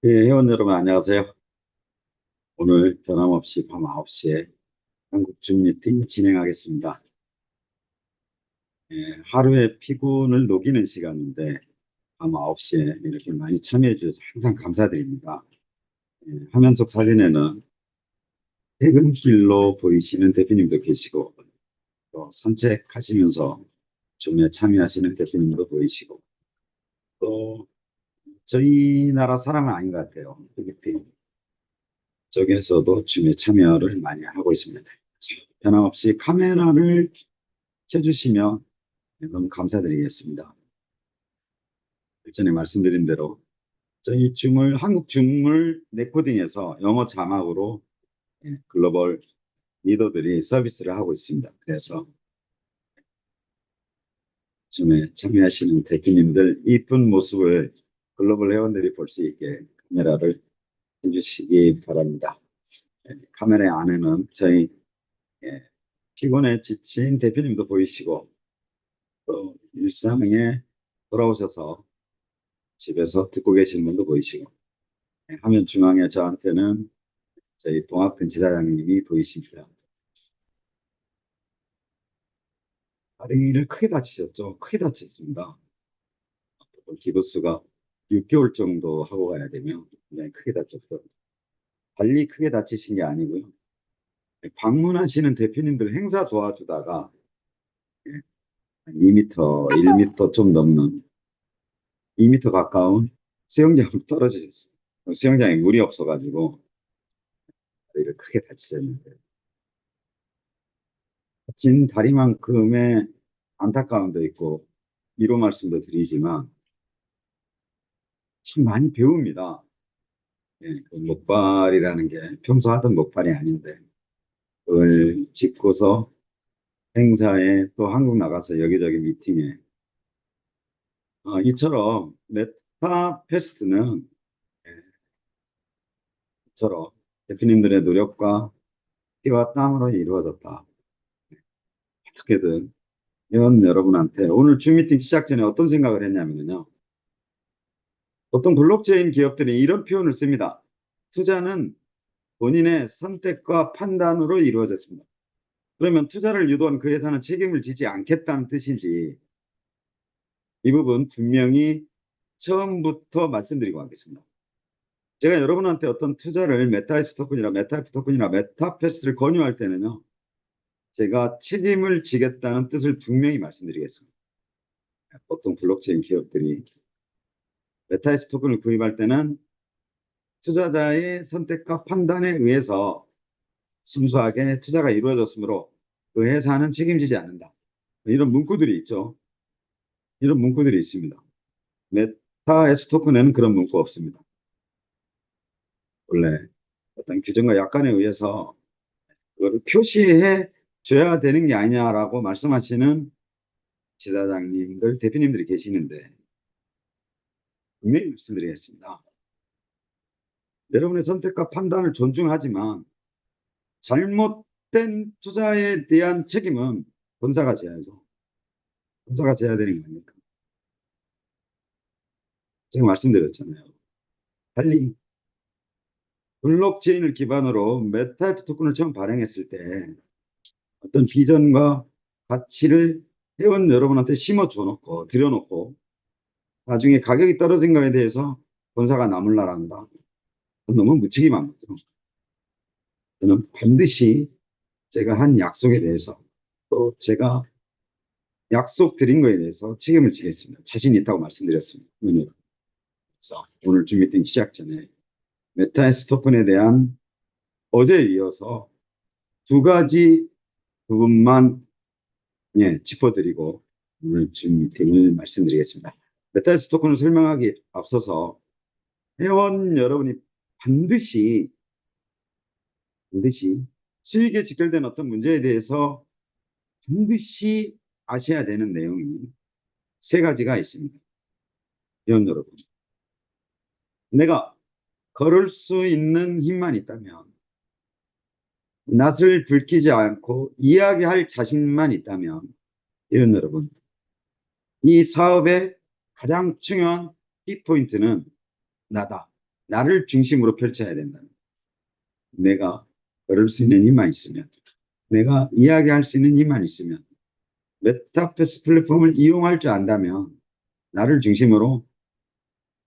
예, 회원 여러분 안녕하세요. 오늘 변함없이 밤 9시에 한국 줌 미팅 진행하겠습니다. 예, 하루의 피곤을 녹이는 시간인데 밤 9시에 이렇게 많이 참여해 주셔서 항상 감사드립니다. 화면 속 사진에는 퇴근길로 보이시는 대표님도 계시고 또 산책하시면서 줌에 참여하시는 대표님도 보이시고 또 저희 나라 사람은 아닌 것 같아요. 필리핀 쪽에서도 줌에 참여를 많이 하고 있습니다. 변함없이 카메라를 켜주시면 너무 감사드리겠습니다. 전에 말씀드린 대로 저희 줌을 한국 줌을 레코딩해서 영어 자막으로 글로벌 리더들이 서비스를 하고 있습니다. 그래서 줌에 참여하시는 대표님들 이쁜 모습을 글로벌 회원들이 볼 수 있게 카메라를 해주시기 바랍니다. 카메라 안에는 저희 피곤에 지친 대표님도 보이시고 또 일상에 돌아오셔서 집에서 듣고 계시는 분도 보이시고 화면 중앙에 저한테는 저희 동학근 지사장님이 보이십니다. 다리를 크게 다치셨죠? 크게 다쳤습니다. 기부스가 6개월 정도 하고 가야 되면 굉장히 크게 다쳤어요. 달리 크게 다치신 게 아니고요. 방문하시는 대표님들 행사 도와주다가 2m, 1m 좀 넘는 2m 가까운 수영장으로 떨어지셨어요. 수영장에 물이 없어가지고 다리를 크게 다치셨는데 다친 다리만큼의 안타까움도 있고 위로 말씀도 드리지만 참 많이 배웁니다. 그 목발이라는 게 평소 하던 목발이 아닌데 그걸 짚고서 행사에 또 한국 나가서 여기저기 미팅에 이처럼 메타 페스트는 이처럼 대표님들의 노력과 피와 땀으로 이루어졌다. 어떻게든 회원 여러분한테 오늘 줌 미팅 시작 전에 어떤 생각을 했냐면요. 보통 블록체인 기업들이 이런 표현을 씁니다. 투자는 본인의 선택과 판단으로 이루어졌습니다. 그러면 투자를 유도한 그 회사는 책임을 지지 않겠다는 뜻인지 이 부분 분명히 처음부터 말씀드리고 가겠습니다. 제가 여러분한테 어떤 투자를 메타에스 토큰이나 메타에프 토큰이나 메타패스를 권유할 때는요. 제가 책임을 지겠다는 뜻을 분명히 말씀드리겠습니다. 보통 블록체인 기업들이 메타에스 토큰을 구입할 때는 투자자의 선택과 판단에 의해서 순수하게 투자가 이루어졌으므로 그 회사는 책임지지 않는다. 이런 문구들이 있죠. 이런 문구들이 있습니다. 메타에스 토큰에는 그런 문구 없습니다. 원래 어떤 규정과 약관에 의해서 그걸 표시해 줘야 되는 게 아니냐라고 말씀하시는 지사장님들, 대표님들이 계시는데 분명히 말씀드리겠습니다. 여러분의 선택과 판단을 존중하지만 잘못된 투자에 대한 책임은 본사가 져야죠. 본사가 져야 되는 거 아닙니까? 제가 말씀드렸잖아요. 달리 블록체인을 기반으로 메타에프 토큰을 처음 발행했을 때 어떤 비전과 가치를 회원 여러분한테 심어줘 놓고 들여놓고 나중에 가격이 떨어진 거에 대해서 본사가 나몰라란다. 너무 무책임한 거죠. 저는 반드시 제가 한 약속에 대해서 또 제가 약속 드린 거에 대해서 책임을 지겠습니다. 자신 있다고 말씀드렸습니다. 그래서 오늘 줌 미팅 시작 전에 메타에스 토큰에 대한 어제에 이어서 두 가지 부분만 짚어드리고 오늘 줌 미팅을 말씀드리겠습니다. 메타에스 토큰을 설명하기 앞서서 회원 여러분이 반드시 수익에 직결된 어떤 문제에 대해서 반드시 아셔야 되는 내용이 세 가지가 있습니다. 회원 여러분, 내가 걸을 수 있는 힘만 있다면, 낯을 들키지 않고 이야기할 자신만 있다면, 회원 여러분, 이 사업의 가장 중요한 키포인트는 나다. 나를 중심으로 펼쳐야 된다. 내가 걸을 수 있는 힘만 있으면, 내가 이야기할 수 있는 힘만 있으면, 메타버스 플랫폼을 이용할 줄 안다면, 나를 중심으로,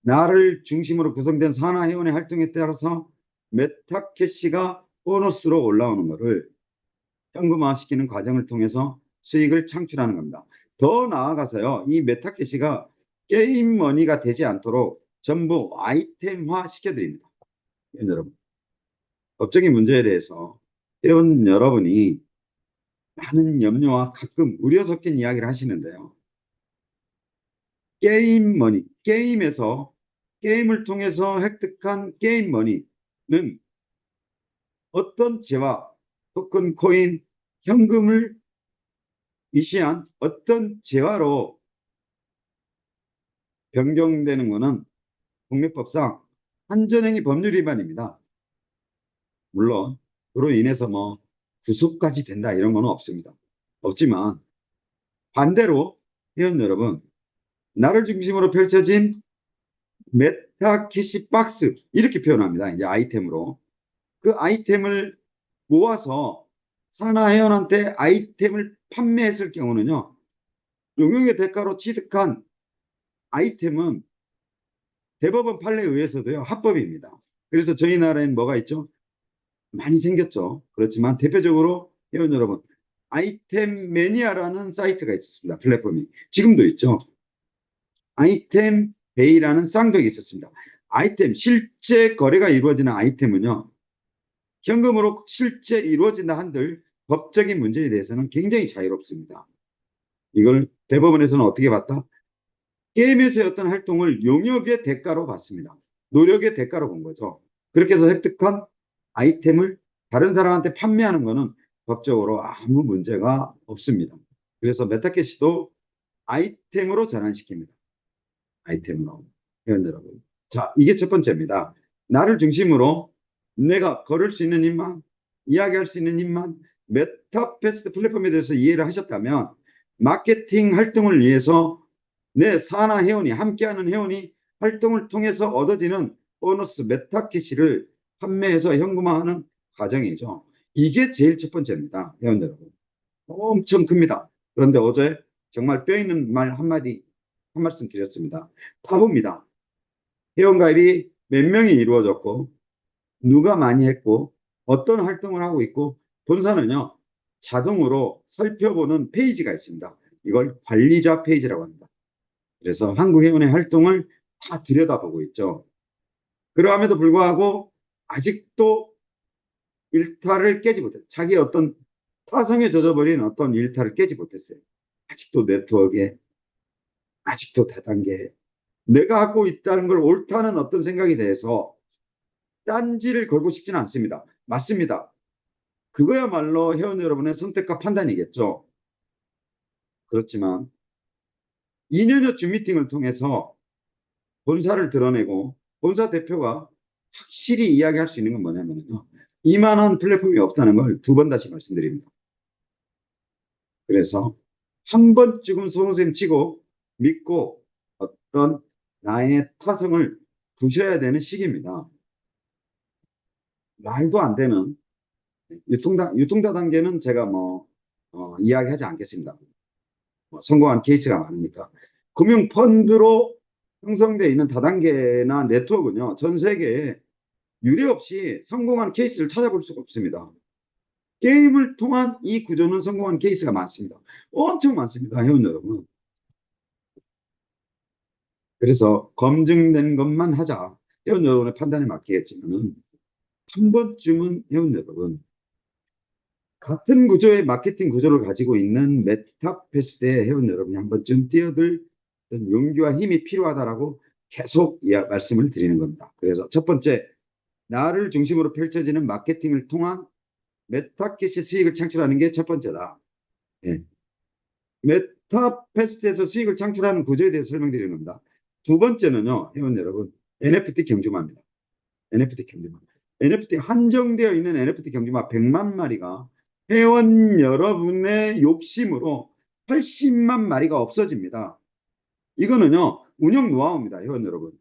나를 중심으로 구성된 산하회원의 활동에 따라서 메타캐시가 보너스로 올라오는 것을 현금화시키는 과정을 통해서 수익을 창출하는 겁니다. 더 나아가서요, 이 메타캐시가 게임 머니가 되지 않도록 전부 아이템화 시켜드립니다. 여러분, 법적인 문제에 대해서 회원 여러분이 많은 염려와 가끔 우려 섞인 이야기를 하시는데요. 게임 머니, 게임에서 게임을 통해서 획득한 게임 머니는 어떤 재화, 토큰, 코인, 현금을 위시한 어떤 재화로 변경되는 것은 국내법상 한전행위 법률 위반입니다. 물론 그로 인해서 뭐 구속까지 된다 이런 거는 없습니다. 없지만 반대로 회원 여러분, 나를 중심으로 펼쳐진 메타 캐시 박스 이렇게 표현합니다. 이제 아이템으로 그 아이템을 모아서 산하회원한테 아이템을 판매했을 경우는요, 용역의 대가로 취득한 아이템은 대법원 판례에 의해서도요 합법입니다. 그래서 저희 나라에는 뭐가 있죠? 많이 생겼죠. 그렇지만 대표적으로 회원 여러분, 아이템 매니아라는 사이트가 있었습니다. 플랫폼이 지금도 있죠. 아이템 베이라는 쌍벽이 있었습니다. 아이템, 실제 거래가 이루어지는 아이템은요, 현금으로 실제 이루어진다 한들 법적인 문제에 대해서는 굉장히 자유롭습니다. 이걸 대법원에서는 어떻게 봤다? 게임에서의 어떤 활동을 용역의 대가로 봤습니다. 노력의 대가로 본 거죠. 그렇게 해서 획득한 아이템을 다른 사람한테 판매하는 것은 법적으로 아무 문제가 없습니다. 그래서 메타캐시도 아이템으로 전환시킵니다. 아이템으로. 회원 여러분. 자, 이게 첫 번째입니다. 나를 중심으로 내가 걸을 수 있는 힘만, 이야기할 수 있는 힘만 메타버스 플랫폼에 대해서 이해를 하셨다면 마케팅 활동을 위해서 내 산하 회원이 함께하는 회원이 활동을 통해서 얻어지는 보너스 메타캐시를 판매해서 현금화하는 과정이죠. 이게 제일 첫 번째입니다. 회원 여러분. 엄청 큽니다. 그런데 어제 정말 뼈 있는 말 한마디 한 말씀 드렸습니다. 타봅니다. 회원가입이 몇 명이 이루어졌고 누가 많이 했고 어떤 활동을 하고 있고 본사는요 자동으로 살펴보는 페이지가 있습니다. 이걸 관리자 페이지라고 합니다. 그래서 한국회원의 활동을 다 들여다보고 있죠. 그러함에도 불구하고 아직도 일탈을 깨지 못했어요. 자기 어떤 타성에 젖어버린 어떤 일탈을 깨지 못했어요. 아직도 네트워크에 아직도 다단계에 내가 하고 있다는 걸 옳다는 어떤 생각에 대해서 딴지를 걸고 싶지는 않습니다. 맞습니다. 그거야말로 회원 여러분의 선택과 판단이겠죠. 그렇지만 2년여 주 미팅을 통해서 본사를 드러내고 본사 대표가 확실히 이야기할 수 있는 건 뭐냐면요. 이만한 플랫폼이 없다는 걸 두 번 다시 말씀드립니다. 그래서 한 번쯤은 소선생 치고 믿고 어떤 나의 타성을 부셔야 되는 시기입니다. 말도 안 되는 유통다 단계는 제가 이야기하지 않겠습니다. 성공한 케이스가 많으니까. 금융 펀드로 형성되어 있는 다단계나 네트워크는요, 전 세계에 유례 없이 성공한 케이스를 찾아볼 수가 없습니다. 게임을 통한 이 구조는 성공한 케이스가 많습니다. 엄청 많습니다, 회원 여러분. 그래서 검증된 것만 하자. 회원 여러분의 판단에 맡기겠지만 한 번쯤은 회원 여러분 같은 구조의 마케팅 구조를 가지고 있는 메타버스의 회원 여러분이 한 번쯤 뛰어들 용기와 힘이 필요하다라고 계속 말씀을 드리는 겁니다. 그래서 첫 번째, 나를 중심으로 펼쳐지는 마케팅을 통한 메타캐시 수익을 창출하는 게 첫 번째다. 예. 메타버스에서 수익을 창출하는 구조에 대해서 설명드리는 겁니다. 두 번째는요, 회원 여러분, NFT 경주마입니다. NFT 경주마. NFT 한정되어 있는 NFT 경주마 100만 마리가 회원 여러분의 욕심으로 80만 마리가 없어집니다. 이거는요, 운영 노하우입니다, 회원 여러분.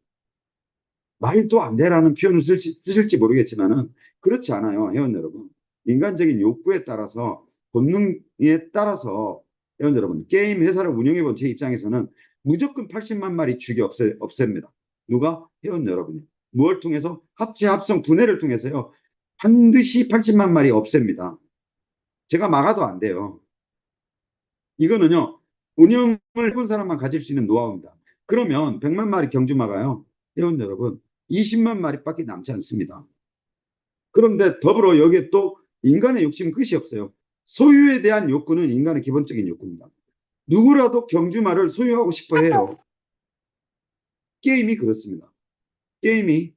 말도 안 되라는 표현을 쓰실지 모르겠지만은 그렇지 않아요, 회원 여러분. 인간적인 욕구에 따라서 본능에 따라서 회원 여러분 게임 회사를 운영해 본 제 입장에서는 무조건 80만 마리 죽여 없앱니다. 누가? 회원 여러분이. 무엇을 통해서? 합체, 합성, 분해를 통해서요. 반드시 80만 마리 없앱니다. 제가 막아도 안 돼요. 이거는요. 운영을 해본 사람만 가질 수 있는 노하우입니다. 그러면 100만 마리 경주마가요. 회원 여러분 20만 마리밖에 남지 않습니다. 그런데 더불어 여기에 또 인간의 욕심은 끝이 없어요. 소유에 대한 욕구는 인간의 기본적인 욕구입니다. 누구라도 경주마를 소유하고 싶어 해요. 게임이 그렇습니다. 게임이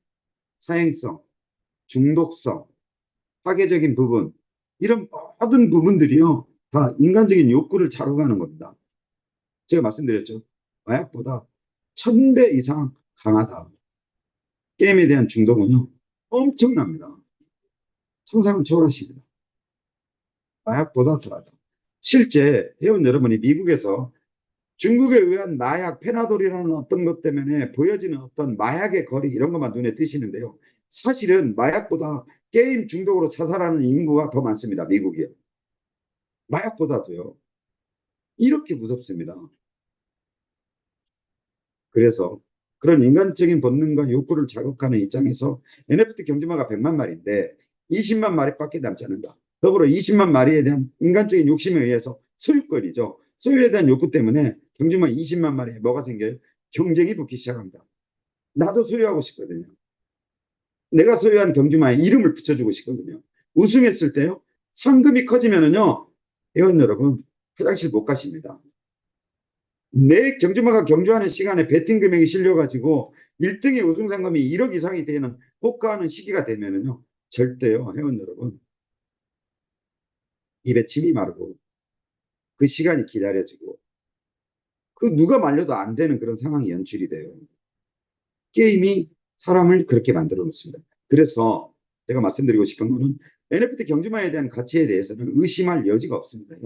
사행성, 중독성, 파괴적인 부분 이런 모든 부분들이요. 다 인간적인 욕구를 자극하는 겁니다. 제가 말씀드렸죠. 마약보다 1000배 이상 강하다. 게임에 대한 중독은요. 엄청납니다. 상상을 초월하십니다. 마약보다 더하다. 실제 회원 여러분이 미국에서 중국에 의한 마약 페나돌이라는 어떤 것 때문에 보여지는 어떤 마약의 거리 이런 것만 눈에 띄시는데요. 사실은 마약보다 게임 중독으로 자살하는 인구가 더 많습니다. 미국이요. 마약보다도요. 이렇게 무섭습니다. 그래서 그런 인간적인 본능과 욕구를 자극하는 입장에서 NFT 경주마가 100만 마리인데 20만 마리밖에 남지 않는다. 더불어 20만 마리에 대한 인간적인 욕심에 의해서 소유권이죠. 소유에 대한 욕구 때문에 경주마 20만 마리에 뭐가 생겨요? 경쟁이 붙기 시작합니다. 나도 소유하고 싶거든요. 내가 소유한 경주마에 이름을 붙여주고 싶거든요. 우승했을 때요. 상금이 커지면은요. 회원 여러분 화장실 못 가십니다. 내 경주마가 경주하는 시간에 베팅 금액이 실려가지고 1등의 우승 상금이 1억 이상이 되는 호가하는 시기가 되면은요. 절대요. 회원 여러분. 입에 침이 마르고 그 시간이 기다려지고 그 누가 말려도 안 되는 그런 상황이 연출이 돼요. 게임이 사람을 그렇게 만들어 놓습니다. 그래서 제가 말씀드리고 싶은 거는 NFT 경주마에 대한 가치에 대해서는 의심할 여지가 없습니다.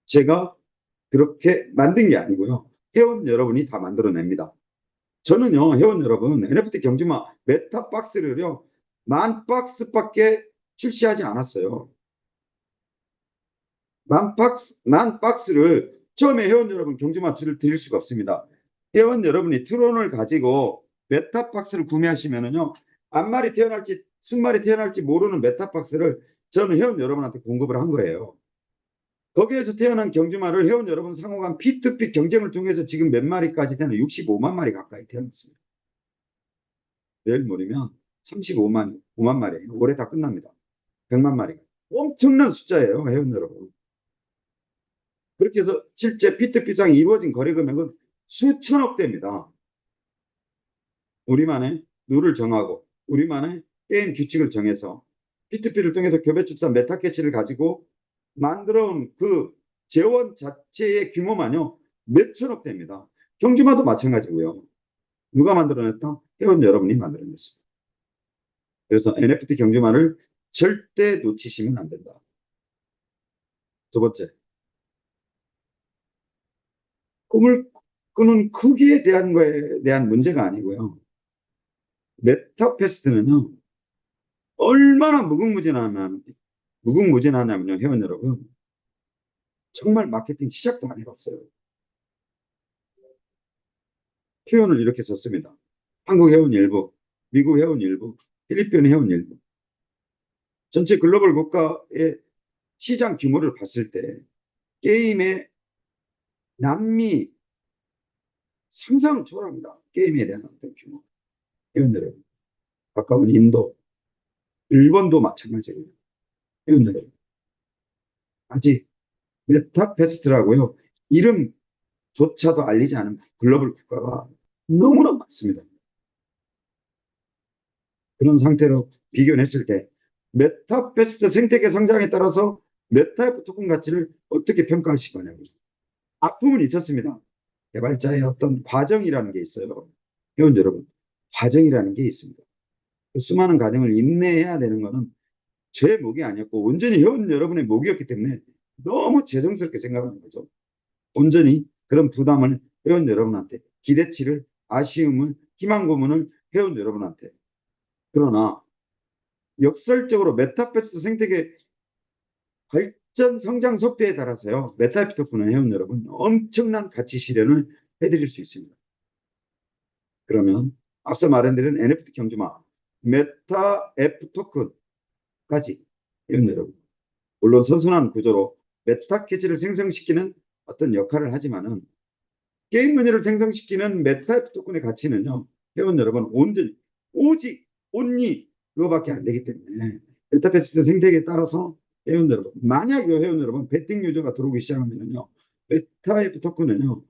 제가 그렇게 만든 게 아니고요. 회원 여러분이 다 만들어냅니다. 저는요, 회원 여러분, NFT 경주마 메타박스를요, 10,000박스밖에 출시하지 않았어요. 10,000박스를 처음에 회원 여러분 경주마 드릴 수가 없습니다. 회원 여러분이 트론을 가지고 메타박스를 구매하시면은요, 한 마리 태어날지, 순마리 태어날지 모르는 메타박스를 저는 회원 여러분한테 공급을 한 거예요. 거기에서 태어난 경주마를 회원 여러분 상호간 P2P 경쟁을 통해서 지금 몇 마리까지 되는 65만 마리 가까이 태어났습니다. 내일 모레면 35만, 5만 마리. 올해 다 끝납니다. 100만 마리. 엄청난 숫자예요, 회원 여러분. 그렇게 해서 실제 P2P상이 이루어진 거래 금액은 수천억 대입니다. 우리만의 룰을 정하고, 우리만의 게임 규칙을 정해서 P2P를 통해서 교배출산 메타캐시를 가지고 만들어온 그 재원 자체의 규모만요, 몇천억 대입니다. 경주마도 마찬가지고요. 누가 만들어냈다? 회원 여러분이 만들어냈습니다. 그래서 NFT 경주마를 절대 놓치시면 안 된다. 두 번째, 꿈을 꾸는 크기에 대한 거에 대한 문제가 아니고요. 메타패스트는요, 얼마나 무궁무진하냐면요, 회원 여러분. 정말 마케팅 시작도 안 해봤어요. 표현을 이렇게 썼습니다. 한국 회원 일부, 미국 회원 일부, 필리핀 회원 일부. 전체 글로벌 국가의 시장 규모를 봤을 때 게임의 남미 상상을 초월합니다. 게임에 대한 어떤 규모. 회원 여러분. 가까운 인도, 일본도 마찬가지고요. 회원 여러분. 아직 메타패스트라고요. 이름조차도 알리지 않은 글로벌 국가가 너무나 많습니다. 그런 상태로 비교했을 때 메타패스트 생태계 성장에 따라서 메타의 토큰 가치를 어떻게 평가하실 거냐고요. 아픔은 있었습니다. 개발자의 어떤 과정이라는 게 있어요. 회원 여러분, 과정이라는 게 있습니다. 그 수많은 과정을 인내해야 되는 거는 제 목이 아니었고 온전히 회원 여러분의 목이었기 때문에 너무 죄송스럽게 생각하는 거죠. 온전히 그런 부담을 회원 여러분한테 기대치를 아쉬움을 희망 고문을 회원 여러분한테. 그러나 역설적으로 메타버스 생태계 발전 성장 속도에 따라서요, 메타F 토큰은 회원 여러분 엄청난 가치 실현을 해드릴 수 있습니다. 그러면 앞서 말한 NFT 경주마, 메타F 토큰까지 회원 여러분, 물론 선순환 구조로 메타 캐치를 생성시키는 어떤 역할을 하지만은 게임 문제를 생성시키는 메타F 토큰의 가치는요, 회원 여러분 온전히 오직 온리 그거밖에 안 되기 때문에 메타버스 생태계에 따라서 회원 여러분, 만약 회원 여러분 베팅 유저가 들어오기 시작하면요, 메타F 토큰은요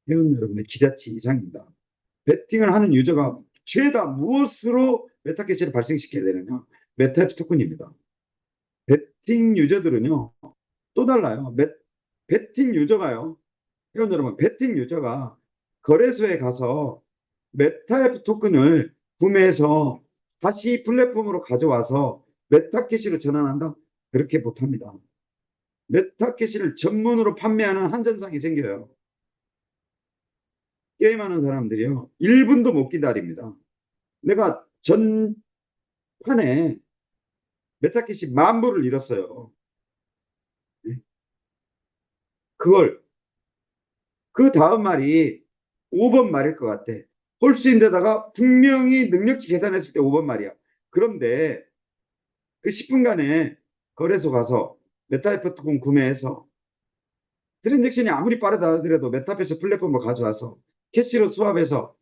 회원 여러분의 기대치 이상입니다. 베팅을 하는 유저가 죄다 무엇으로 메타캐시를 발생시켜야 되느냐? 메타F 토큰입니다. 베팅 유저들은요 또 달라요. 베팅 유저가요, 회원 여러분, 베팅 유저가 거래소에 가서 메타F 토큰을 구매해서 다시 플랫폼으로 가져와서 메타캐시로 전환한다? 그렇게 못합니다. 메타캐시를 전문으로 판매하는 한전상이 생겨요. 게임하는 사람들이요 1분도 못 기다립니다. 내가 전판에 메타캐시 10,000부를 잃었어요. 그걸 그 다음 말이 5번 말일 것 같아. 홀수인데다가 분명히 능력치 계산했을 때 5번 말이야. 그런데 그 10분간에 거래소 가서 메타에프 토큰 구매해서 트랜잭션이 아무리 빠르다 하더라도 메타버스 플랫폼을 가져와서 캐시로 수합해서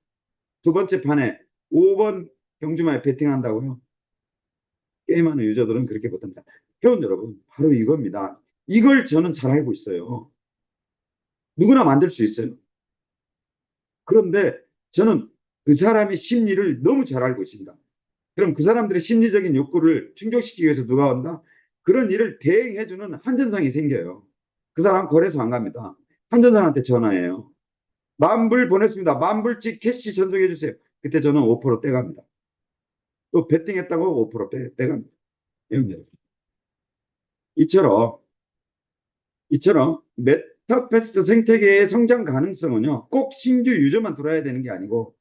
두 번째 판에 5번 경주마에 베팅한다고요? 게임하는 유저들은 그렇게 못한다. 회원 여러분, 바로 이겁니다. 이걸 저는 잘 알고 있어요. 누구나 만들 수 있어요. 그런데 저는 그 사람의 심리를 너무 잘 알고 있습니다. 그럼 그 사람들의 심리적인 욕구를 충족시키기 위해서 누가 온다? 그런 일을 대행해주는 한전상이 생겨요. 그 사람 거래소 안 갑니다. 한전상한테 전화해요. 10,000불 보냈습니다. 10,000불씩 캐시 전송해 주세요. 그때 저는 5% 떼갑니다. 또 베팅했다고 5% 떼갑니다. 이처럼 메타버스 생태계의 성장 가능성은요, 꼭 신규 유저만 들어야 되는 게 아니고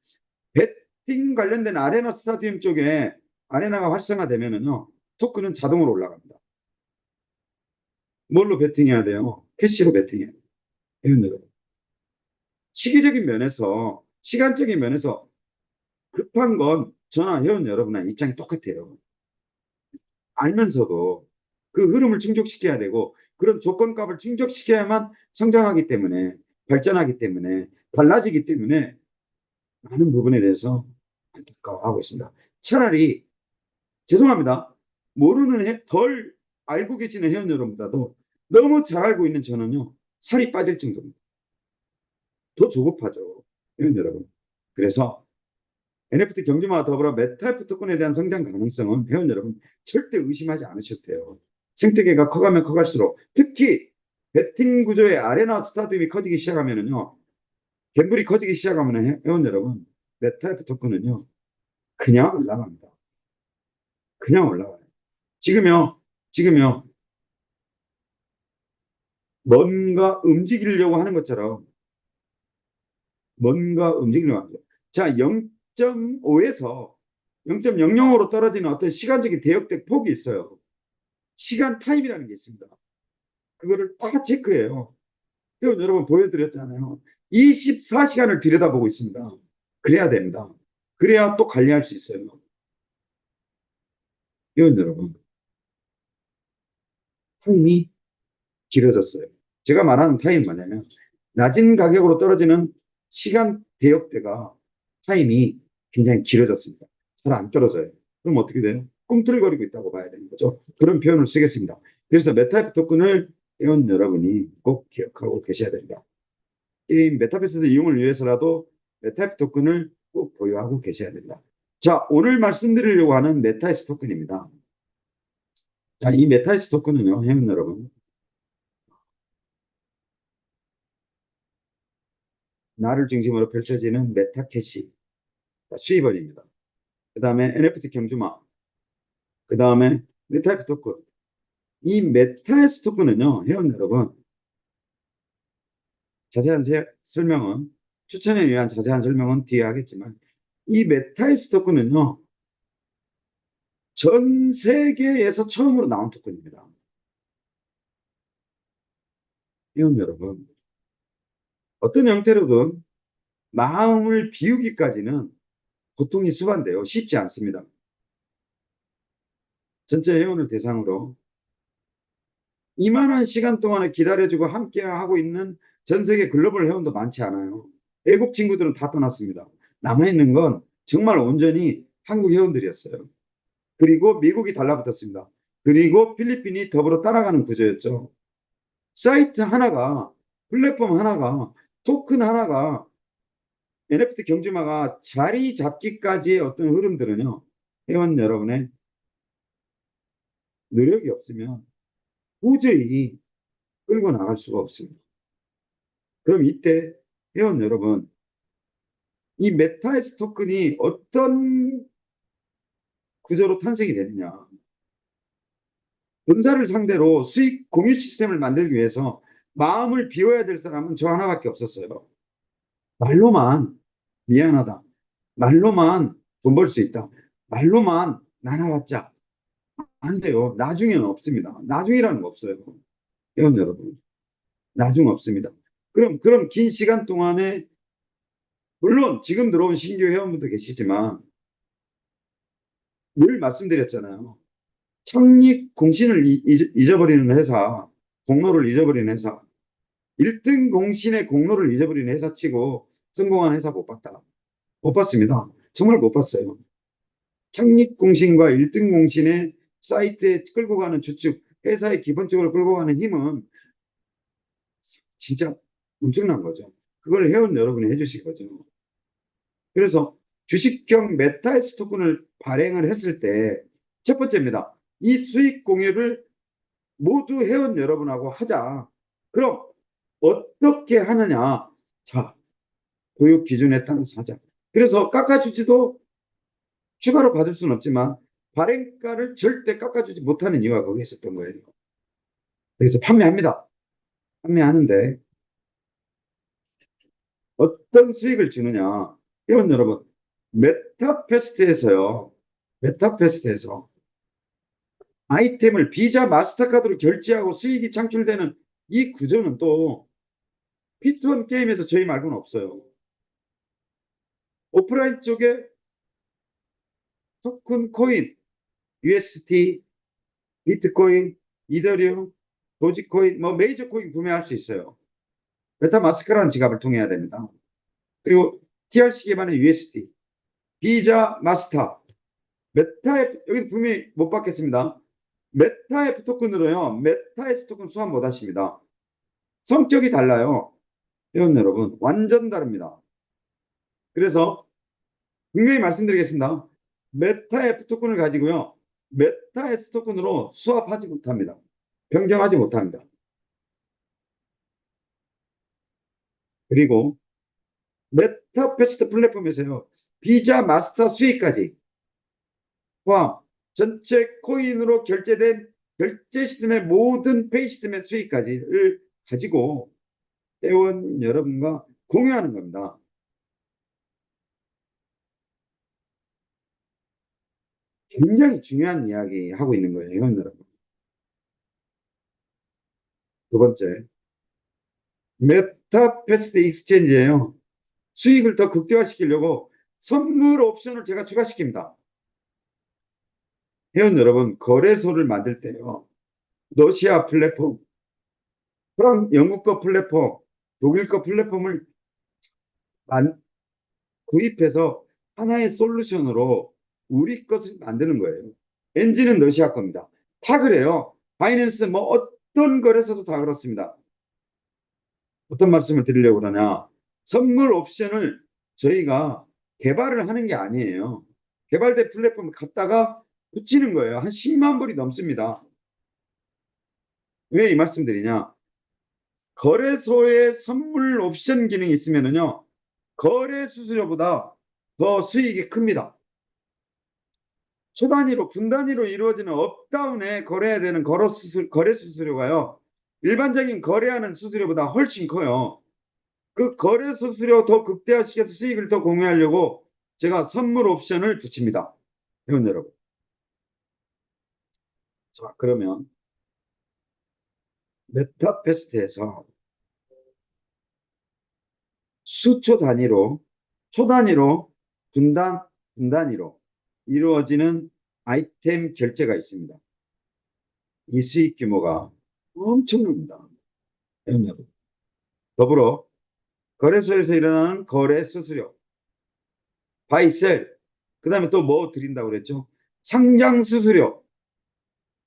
베팅 관련된 아레나 스타디움 쪽에 아레나가 활성화되면은요, 토큰은 자동으로 올라갑니다. 뭘로 베팅해야 돼요? 캐시로 베팅해야 돼요. 시기적인 면에서, 시간적인 면에서 급한 건 저나 회원 여러분의 입장이 똑같아요. 알면서도 그 흐름을 충족시켜야 되고 그런 조건값을 충족시켜야만 성장하기 때문에, 발전하기 때문에, 달라지기 때문에 많은 부분에 대해서 안타까워하고 있습니다. 차라리 죄송합니다. 모르는 덜 알고 계시는 회원 여러분보다도 너무 잘 알고 있는 저는요 살이 빠질 정도입니다. 더 조급하죠, 회원 여러분. 그래서 NFT 경주마와 더불어 메타F 토큰에 대한 성장 가능성은 회원 여러분 절대 의심하지 않으셔도 돼요. 생태계가 커가면 커갈수록 특히 베팅 구조의 아레나 스타디움이 커지기 시작하면은요, 갬블이 커지기 시작하면 회원 여러분 메타F 토큰은요 그냥 올라갑니다. 그냥 올라가요. 지금요 뭔가 움직이려고 하는 것처럼 뭔가 움직이려고 하는 거죠. 자, 0.5에서 0.00으로 떨어지는 어떤 시간적인 대역대 폭이 있어요. 시간 타임이라는 게 있습니다. 그거를 다 체크해요. 여러분 보여드렸잖아요. 24시간을 들여다보고 있습니다. 그래야 됩니다. 그래야 또 관리할 수 있어요. 여러분, 타임이 길어졌어요. 제가 말하는 타임이 뭐냐면 낮은 가격으로 떨어지는 시간 대역대가 타임이 굉장히 길어졌습니다. 잘 안 떨어져요. 그럼 어떻게 돼요? 꿈틀거리고 있다고 봐야 되는 거죠. 그런 표현을 쓰겠습니다. 그래서 메타이프 토큰을 회원 여러분이 꼭 기억하고 계셔야 됩니다. 게임 메타버스 이용을 위해서라도 메타이프 토큰을 꼭 보유하고 계셔야 됩니다. 자, 오늘 말씀드리려고 하는 메타이스 토큰입니다. 자, 이 메타이스 토큰은요, 회원 여러분, 나를 중심으로 펼쳐지는 메타캐시 수입원입니다. 그 다음에 NFT 경주마, 그 다음에 메타이프 토큰. 이 메타이스 토큰은요, 회원 여러분, 자세한 설명은 추천에 의한 자세한 설명은 뒤에 하겠지만 이 메타이스 토큰은요. 전 세계에서 처음으로 나온 토큰입니다. 회원 여러분, 어떤 형태로든 마음을 비우기까지는 고통이 수반돼요. 쉽지 않습니다. 전체 회원을 대상으로 이만한 시간 동안에 기다려주고 함께하고 있는 전 세계 글로벌 회원도 많지 않아요. 외국 친구들은 다 떠났습니다. 남아있는 건 정말 온전히 한국 회원들이었어요. 그리고 미국이 달라붙었습니다. 그리고 필리핀이 더불어 따라가는 구조였죠. 사이트 하나가, 플랫폼 하나가, 토큰 하나가, NFT 경주마가 자리 잡기까지의 어떤 흐름들은요, 회원 여러분의 노력이 없으면 도저히 끌고 나갈 수가 없습니다. 그럼 이때 회원 여러분, 이 메타에스 토큰이 어떤 구조로 탄생이 되느냐. 본사를 상대로 수익 공유 시스템을 만들기 위해서 마음을 비워야 될 사람은 저 하나밖에 없었어요. 말로만 미안하다. 말로만 돈 벌 수 있다. 말로만 나눠봤자 안 돼요. 나중에는 없습니다. 나중이라는 거 없어요. 회원 여러분. 나중 없습니다. 그럼 긴 시간 동안에 물론 지금 들어온 신규 회원분도 계시지만 늘 말씀드렸잖아요. 창립 공신을 잊어버리는 회사, 공로를 잊어버리는 회사, 1등 공신의 공로를 잊어버리는 회사 치고 성공한 회사 못 봤다. 못 봤습니다. 정말 못 봤어요. 창립 공신과 1등 공신의 사이트에 끌고 가는 주축, 회사에 기본적으로 끌고 가는 힘은 진짜 엄청난 거죠. 그걸 회원 여러분이 해주실 거죠. 그래서 주식형 메타에스 토큰을 발행을 했을 때 첫 번째입니다. 이 수익 공유를 모두 회원 여러분하고 하자. 그럼 어떻게 하느냐? 자, 교육 기준에 따라서 하자. 그래서 깎아주지도 추가로 받을 수는 없지만 발행가를 절대 깎아주지 못하는 이유가 거기에 있었던 거예요. 그래서 판매합니다. 판매하는데 어떤 수익을 주느냐? 회원 여러분, 메타페스트에서요. 메타페스트에서 아이템을 비자 마스터카드로 결제하고 수익이 창출되는 이 구조는 또 P2P 게임에서 저희 말고는 없어요. 오프라인 쪽에 토큰 코인, UST, 비트코인, 이더리움, 도지코인, 뭐 메이저 코인 구매할 수 있어요. 메타마스크라는 지갑을 통해야 됩니다. 그리고 TRC 기반의 UST, 비자 마스터, 메타F, 여기 분명히 못 받겠습니다. 메타F 토큰으로요, 메타에스 토큰 수환 못 하십니다. 성격이 달라요. 회원 여러분, 완전 다릅니다. 그래서 분명히 말씀드리겠습니다. 메타F 토큰을 가지고요, 메타에스 토큰으로 수합하지 못합니다. 변경하지 못합니다. 그리고 메타패스트 플랫폼에서요, 비자 마스터 수익까지 포함 전체 코인으로 결제된 결제 시스템의 모든 페이 시스템의 수익까지를 가지고 회원 여러분과 공유하는 겁니다. 굉장히 중요한 이야기 하고 있는 거예요, 회원 여러분. 두 번째, 메타패스트 익스체인지예요. 수익을 더 극대화시키려고 선물 옵션을 제가 추가시킵니다. 회원 여러분, 거래소를 만들 때요. 러시아 플랫폼, 영국 거 플랫폼, 독일 거 플랫폼을 구입해서 하나의 솔루션으로 우리 것을 만드는 거예요. 엔진은 러시아 겁니다. 다 그래요. 바이낸스 뭐 어떤 거래소도 다 그렇습니다. 어떤 말씀을 드리려고 그러냐. 선물 옵션을 저희가 개발을 하는 게 아니에요. 개발된 플랫폼을 갖다가 붙이는 거예요. 한 10만 불이 넘습니다. 왜 이 말씀 드리냐. 거래소에 선물 옵션 기능이 있으면은요. 거래 수수료보다 더 수익이 큽니다. 초 단위로, 분 단위로 이루어지는 업다운에 거래해야 되는 거래 수수료가요. 일반적인 거래하는 수수료보다 훨씬 커요. 그 거래 수수료 더 극대화시켜서 수익을 더 공유하려고 제가 선물 옵션을 붙입니다. 회원 여러분. 자, 그러면 메타페스트에서 수초 단위로, 초 단위로, 분 단위로 이루어지는 아이템 결제가 있습니다. 이 수익 규모가 엄청납니다. 회원 여러분. 더불어 거래소에서 일어나는 거래 수수료, 바이셀, 그 다음에 또 뭐 드린다고 그랬죠? 상장 수수료,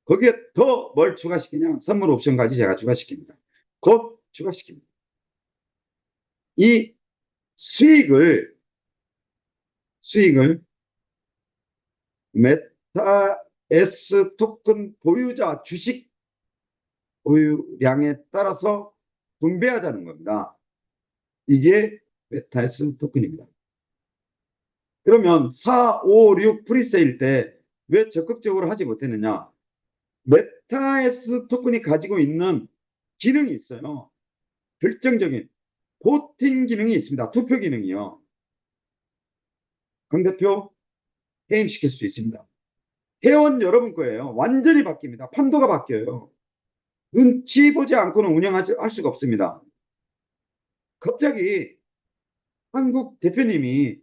거기에 더 뭘 추가시키냐? 선물 옵션까지 제가 추가시킵니다. 곧 추가시킵니다. 이 수익을 메타 S 토큰 보유자 주식 보유량에 따라서 분배하자는 겁니다. 이게 메타 S 토큰입니다. 그러면 4, 5, 6 프리세일 때 왜 적극적으로 하지 못했느냐? 메타S 토큰이 가지고 있는 기능이 있어요. 결정적인 보팅 기능이 있습니다. 투표 기능이요. 강 대표 게임시킬 수 있습니다. 회원 여러분 거예요. 완전히 바뀝니다. 판도가 바뀌어요. 눈치 보지 않고는 운영할 수가 없습니다. 갑자기 한국 대표님이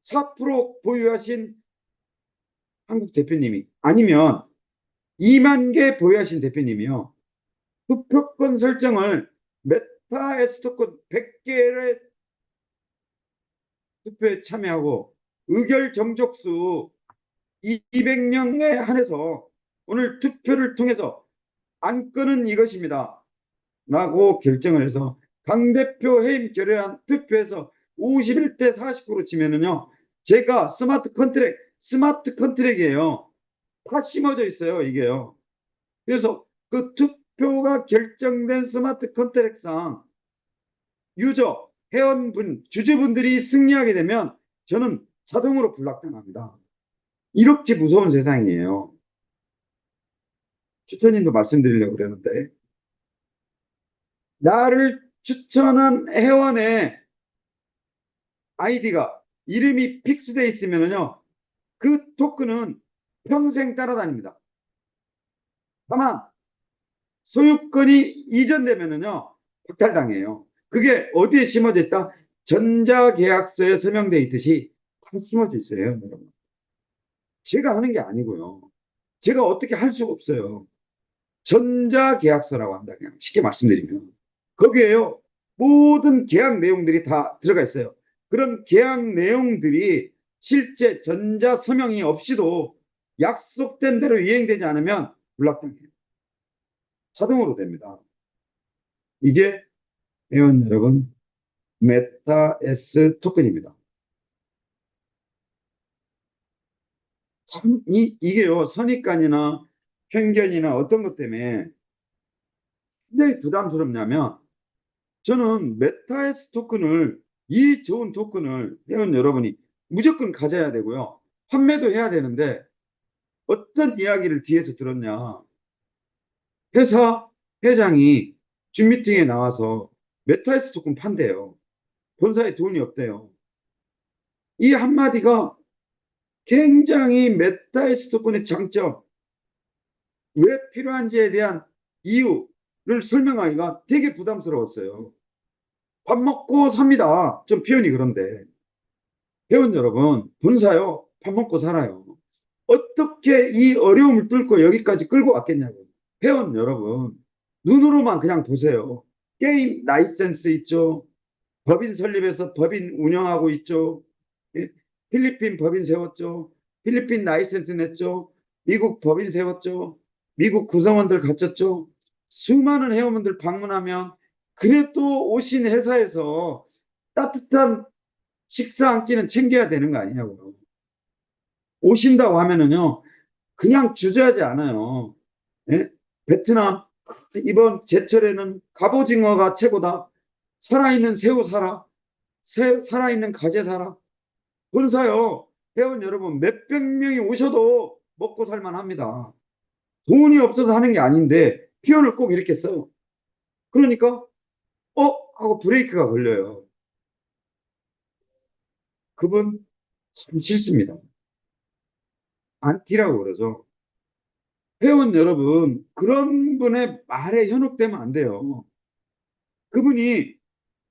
4% 보유하신 한국 대표님이 아니면 2만 개 보유하신 대표님이요. 투표권 설정을 메타에스 토큰 100개의 투표에 참여하고 의결 정족수 200명에 한해서 오늘 투표를 통해서 안건은 이것입니다. 라고 결정을 해서 강 대표 해임 결의안 투표에서 51대 49로 치면은요. 제가 스마트 컨트랙이에요. 다 심어져 있어요. 이게요. 그래서 그 투표가 결정된 스마트 컨트랙상 유저, 회원분, 주주분들이 승리하게 되면 저는 자동으로 블락당합니다. 이렇게 무서운 세상이에요. 추천인도 말씀드리려고 그러는데 나를 추천한 회원의 아이디가 이름이 픽스되어 있으면요. 그 토큰은 평생 따라다닙니다. 다만 소유권이 이전되면요. 박탈당해요. 그게 어디에 심어져 있다? 전자계약서에 서명되어 있듯이 다 심어져 있어요. 여러분. 제가 하는 게 아니고요. 제가 어떻게 할 수가 없어요. 전자계약서라고 합니다. 그냥 쉽게 말씀드리면. 거기에요. 모든 계약 내용들이 다 들어가 있어요. 그런 계약 내용들이 실제 전자 서명이 없이도 약속된 대로 이행되지 않으면 불락당해요. 자동으로 됩니다. 이게 회원 여러분 메타S 토큰입니다. 참 이게요. 선입관이나 편견이나 어떤 것 때문에 굉장히 부담스럽냐면 저는 메타S 토큰을 이 좋은 토큰을 회원 여러분이 무조건 가져야 되고요. 판매도 해야 되는데 어떤 이야기를 뒤에서 들었냐. 회사 회장이 줌 미팅에 나와서 메타S 토큰 판대요. 본사에 돈이 없대요. 이 한마디가 굉장히 메타S 토큰의 장점, 왜 필요한지에 대한 이유를 설명하기가 되게 부담스러웠어요. 밥 먹고 삽니다. 좀 표현이 그런데. 회원 여러분, 본사요. 밥 먹고 살아요. 어떻게 이 어려움을 뚫고 여기까지 끌고 왔겠냐고. 회원 여러분, 눈으로만 그냥 보세요. 게임 라이센스 있죠. 법인 설립해서 법인 운영하고 있죠. 예? 필리핀 법인 세웠죠. 필리핀 라이센스 냈죠. 미국 법인 세웠죠. 미국 구성원들 갖췄죠. 수많은 회원분들 방문하면 그래도 오신 회사에서 따뜻한 식사 한 끼는 챙겨야 되는 거 아니냐고요. 오신다고 하면은요, 그냥 주저하지 않아요. 예? 베트남, 이번 제철에는 갑오징어가 최고다. 살아있는 새우 사라. 살아있는 가재 사라. 본사요. 회원 여러분, 몇백 명이 오셔도 먹고 살만 합니다. 돈이 없어서 하는 게 아닌데, 표현을 꼭 이렇게 써요. 그러니까, 하고 브레이크가 걸려요. 그분 참 싫습니다. 안티라고 그러죠. 회원 여러분, 그런 분의 말에 현혹되면 안 돼요. 그분이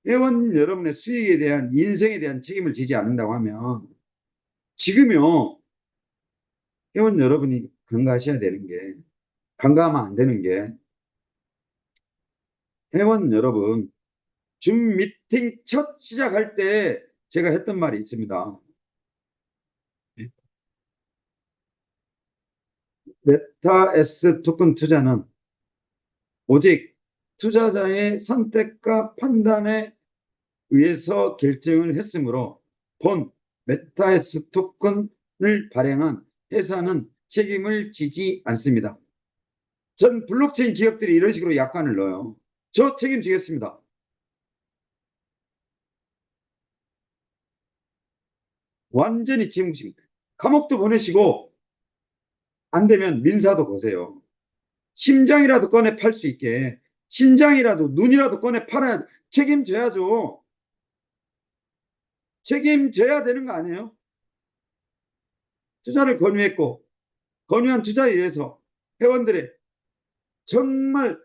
회원 여러분의 수익에 대한 인생에 대한 책임을 지지 않는다고 하면 지금요 회원 여러분이 간과하셔야 되는 게 간과하면 안 되는 게 회원 여러분 줌 미팅 첫 시작할 때 제가 했던 말이 있습니다. 메타 S 토큰 투자는 오직 투자자의 선택과 판단에 의해서 결정을 했으므로 본 메타S 토큰을 발행한 회사는 책임을 지지 않습니다. 전 블록체인 기업들이 이런 식으로 약관을 넣어요. 저 책임지겠습니다. 완전히 책임집니다. 감옥도 보내시고 안 되면 민사도 거세요. 심장이라도 꺼내 팔 수 있게 신장이라도 눈이라도 꺼내 팔아야 책임져야죠. 책임져야 되는 거 아니에요? 투자를 권유했고 권유한 투자에 의해서 회원들의 정말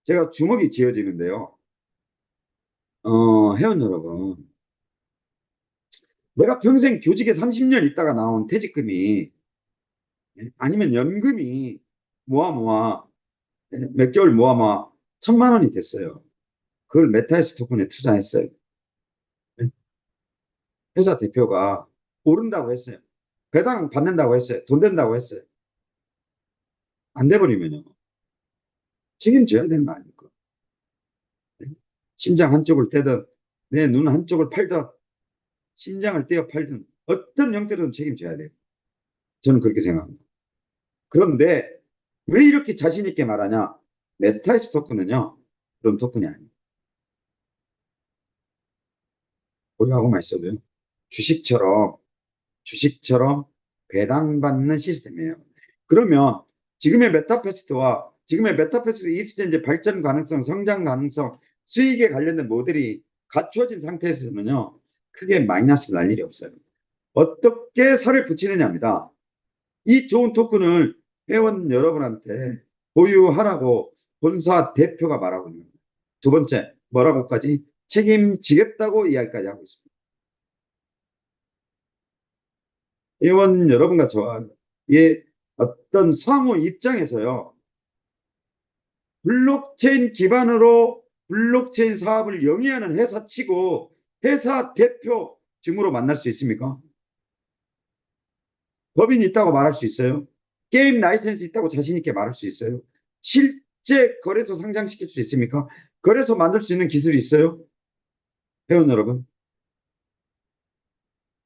제가 주먹이 쥐어지는데요. 회원 여러분, 내가 평생 교직에 30년 있다가 나온 퇴직금이 아니면 연금이 모아 몇 개월 모아 1,000만 원이 됐어요. 그걸 메타에스 토큰에 투자했어요. 회사 대표가 오른다고 했어요. 배당 받는다고 했어요. 돈 된다고 했어요. 안 돼버리면요. 책임져야 되는 거 아닙니까? 심장 한쪽을 떼든 내 눈 한쪽을 팔든 신장을 떼어 팔든 어떤 형태로든 책임져야 돼요. 저는 그렇게 생각합니다. 그런데 왜 이렇게 자신 있게 말하냐? 메타에스 토큰은요. 그런 토큰이 아니에요. 보유하고만 있어도요. 주식처럼 주식처럼 배당받는 시스템이에요. 그러면 지금의 메타버스 익스체인지 발전 가능성, 성장 가능성, 수익에 관련된 모델이 갖추어진 상태에서는요, 크게 마이너스 날 일이 없어요. 어떻게 살을 붙이느냐입니다. 이 좋은 토큰을 회원 여러분한테 보유하라고 본사 대표가 말하고 있는 겁니다. 두 번째, 뭐라고까지? 책임지겠다고 이야기까지 하고 있습니다. 회원 여러분과 저의 어떤 상호 입장에서요, 블록체인 기반으로 블록체인 사업을 영위하는 회사 치고 회사 대표 직무로 만날 수 있습니까? 법인이 있다고 말할 수 있어요? 게임 라이센스 있다고 자신 있게 말할 수 있어요? 실제 거래소 상장시킬 수 있습니까? 거래소 만들 수 있는 기술이 있어요? 회원 여러분.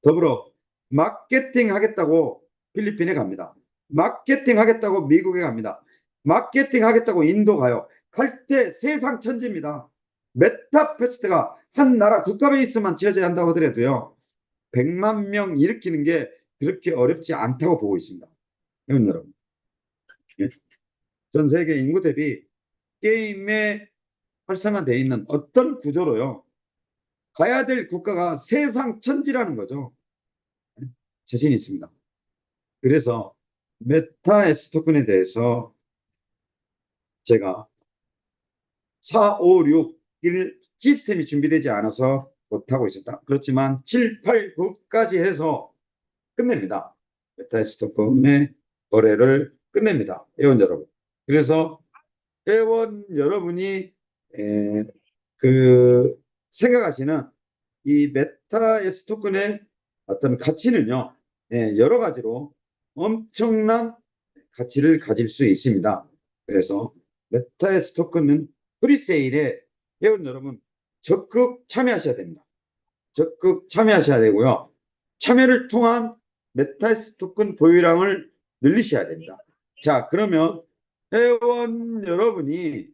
더불어 마케팅 하겠다고 필리핀에 갑니다. 마케팅 하겠다고 미국에 갑니다. 마케팅 하겠다고 인도 가요. 갈 때 세상 천지입니다. 메타페스트가 한 나라 국가 베이스만 지어져야 한다고 하더라도요. 100만 명 일으키는 게 그렇게 어렵지 않다고 보고 있습니다. 회원 여러분. 예. 전 세계 인구 대비 게임에 활성화되어 있는 어떤 구조로요. 가야 될 국가가 세상 천지라는 거죠. 자신 있습니다. 그래서 메타 S 토큰에 대해서 제가 4, 5, 6, 1 시스템이 준비되지 않아서 못하고 있었다. 그렇지만 7, 8, 9까지 해서 끝냅니다. 메타 S 토큰의 거래를 끝냅니다. 회원 여러분. 그래서 회원 여러분이 에, 그 생각하시는 이 메타 S 토큰의 어떤 가치는요. 여러 가지로 엄청난 가치를 가질 수 있습니다. 그래서 메타에스 토큰은 프리세일에 회원 여러분 적극 참여하셔야 됩니다. 적극 참여하셔야 되고요. 참여를 통한 메타에스 토큰 보유량을 늘리셔야 됩니다. 자, 그러면 회원 여러분이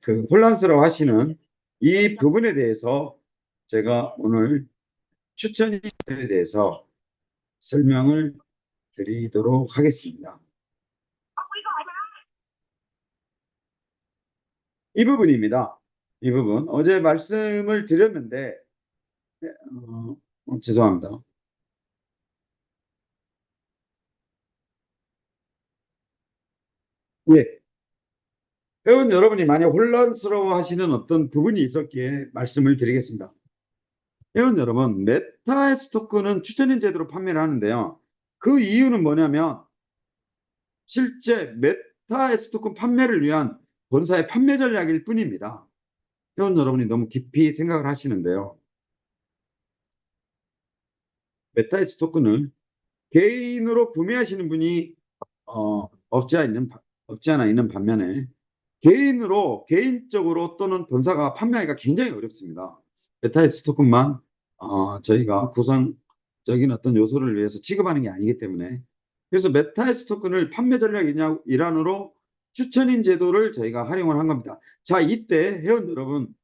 그 혼란스러워 하시는 이 부분에 대해서 제가 오늘 추천에 대해서 설명을 드리도록 하겠습니다. 이 부분입니다. 이 부분 어제 말씀을 드렸는데 죄송합니다. 예, 회원 여러분이 만약 혼란스러워 하시는 어떤 부분이 있었기에 말씀을 드리겠습니다. 회원 여러분, 메타에스 토큰은 추천인 제도로 판매를 하는데요. 그 이유는 뭐냐면 실제 메타에스 토큰 판매를 위한 본사의 판매 전략일 뿐입니다. 회원 여러분이 너무 깊이 생각을 하시는데요. 메타에스 토큰을 개인으로 구매하시는 분이 없지 않아 있는 반면에 개인적으로 또는 본사가 판매하기가 굉장히 어렵습니다. 메타에스 토큰만 저희가 구성적인 어떤 요소를 위해서 취급하는 게 아니기 때문에 그래서 메타에스 토큰을 판매 전략 일환으로 추천인 제도를 저희가 활용을 한 겁니다. 자, 이때 회원 여러분,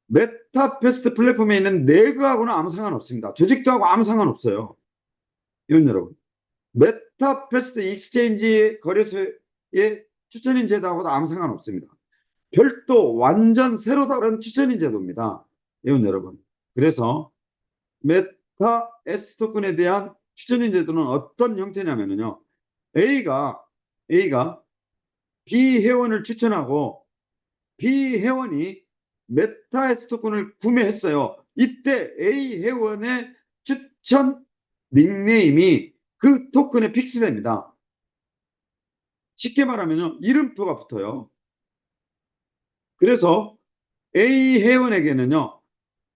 메타페스트 플랫폼에 있는 내그하고는 아무 상관없습니다. 조직도하고 아무 상관없어요. 회원 여러분, 메타페스트 익스체인지 거래소의 추천인 제도하고도 아무 상관없습니다. 별도 완전 새로 다른 추천인 제도입니다. 회원 여러분. 그래서 메타 S 토큰에 대한 추천인 제도는 어떤 형태냐면요. A가 B회원을 추천하고 B회원이 메타 S 토큰을 구매했어요. 이때 A 회원의 추천 닉네임이 그 토큰에 픽스됩니다. 쉽게 말하면 이름표가 붙어요. 그래서 A 회원에게는요,